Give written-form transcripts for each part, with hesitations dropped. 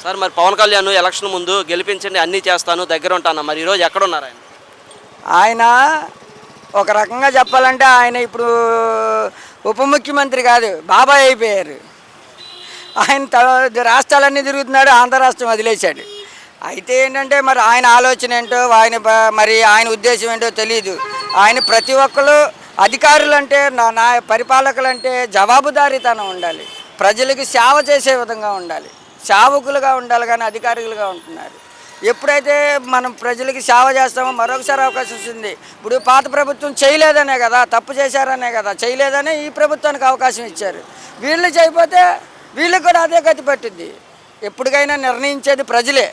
Sir మరి Pawan Kalyan election ముందు గెలిపించండి అన్నీ చేస్తాను దగ్గర ఉంటాను మరి ఈరోజు ఎక్కడున్నారు ఆయన? ఆయన ఒక రకంగా చెప్పాలంటే ఆయన ఇప్పుడు ఉప ముఖ్యమంత్రి కాదు, బాబాయ్ అయిపోయారు. ఆయన రాష్ట్రాలన్నీ తిరుగుతున్నాడు, ఆంధ్ర రాష్ట్రం వదిలేశాడు. అయితే ఏంటంటే మరి ఆయన ఆలోచన ఏంటో, మరి ఆయన ఉద్దేశం ఏంటో తెలియదు. ఆయన ప్రతి ఒక్కరు అధికారులు అంటే నా పరిపాలకులు అంటే జవాబుదారీతనం ఉండాలి, ప్రజలకు సేవ చేసే విధంగా ఉండాలి, సేవకులుగా ఉండాలి, కానీ అధికారులుగా ఉంటున్నారు. ఎప్పుడైతే మనం ప్రజలకి సేవ చేస్తామో మరొకసారి అవకాశం వస్తుంది. ఇప్పుడు పాత ప్రభుత్వం చేయలేదనే కదా, తప్పు చేశారనే కదా, చేయలేదనే ఈ ప్రభుత్వానికి అవకాశం ఇచ్చారు. వీళ్ళు చేయకపోతే వీళ్ళకి కూడా అదే గతి పట్టింది. ఎప్పటికైనా నిర్ణయించేది ప్రజలే.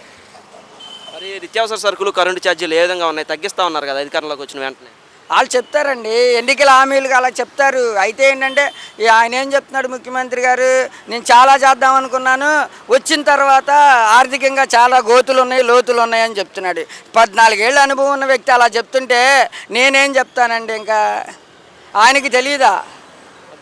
మరి నిత్యావసర సరుకులు కరెంటు ఛార్జీలు ఏ విధంగా ఉన్నాయి? తగ్గిస్తూ ఉన్నారు కదా అధికారంలోకి వచ్చిన వెంటనే. వాళ్ళు చెప్తారండి, ఎన్నికల హామీలుగా అలా చెప్తారు. అయితే ఏంటంటే ఆయన ఏం చెప్తున్నాడు ముఖ్యమంత్రి గారు, నేను చాలా చేద్దాం అనుకున్నాను, వచ్చిన తర్వాత ఆర్థికంగా చాలా గోతులు ఉన్నాయి, లోతులు ఉన్నాయి అని చెప్తున్నాడు. 14 ఏళ్ళ అనుభవం ఉన్న వ్యక్తి అలా చెప్తుంటే నేనేం చెప్తానండి? ఇంకా ఆయనకి తెలియదా?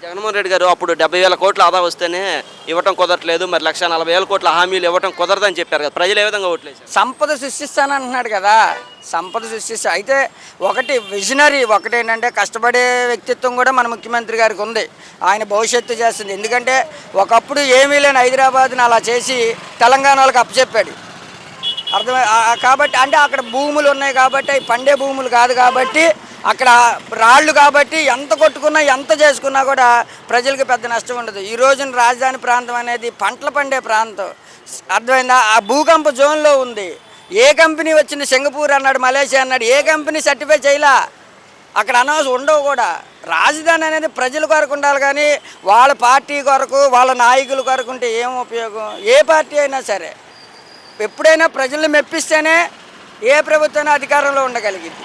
జగన్మోహన్ రెడ్డి గారు అప్పుడు 70,000 కోట్ల ఆదా వస్తేనే ఇవ్వటం కుదరట్లేదు, మరి 1,40,000 కోట్ల హామీలు ఇవ్వటం కుదరదని చెప్పారు కదా, ప్రజలు ఏ విధంగా ఓట్లేశారు? సంపద సృష్టిస్తానంటున్నాడు కదా, సంపద సృష్టిస్తా. అయితే ఒకటి విజనరీ, ఒకటేంటంటే కష్టపడే వ్యక్తిత్వం కూడా మన ముఖ్యమంత్రి గారికి ఉంది. ఆయన భవిష్యత్తు చేస్తుంది. ఎందుకంటే ఒకప్పుడు ఏమీ లేని హైదరాబాద్ని అలా చేసి తెలంగాణ వాళ్ళకి అప్పచెప్పాడు. అర్థమై కాబట్టి అంటే అక్కడ భూములు ఉన్నాయి కాబట్టి, అవి పండే భూములు కాదు కాబట్టి, అక్కడ రాళ్ళు కాబట్టి ఎంత కొట్టుకున్నా ఎంత చేసుకున్నా కూడా ప్రజలకు పెద్ద నష్టం ఉండదు. ఈ రోజున రాజధాని ప్రాంతం అనేది పంటలు పండే ప్రాంతం, అర్థమైందా? ఆ భూకంప జోన్లో ఉంది. ఏ కంపెనీ వచ్చింది? సింగపూర్ అన్నాడు, మలేషియా అన్నాడు, ఏ కంపెనీ సర్టిఫై చేయలా. అక్కడ అనవసరం ఉండవు కూడా. రాజధాని అనేది ప్రజల కొరకు ఉండాలి, కానీ వాళ్ళ పార్టీ కొరకు, వాళ్ళ నాయకుల కొరకు ఉంటే ఏం ఉపయోగం? ఏ పార్టీ అయినా సరే ఎప్పుడైనా ప్రజల్ని మెప్పిస్తేనే ఏ ప్రభుత్వం అధికారంలో ఉండగలిగింది.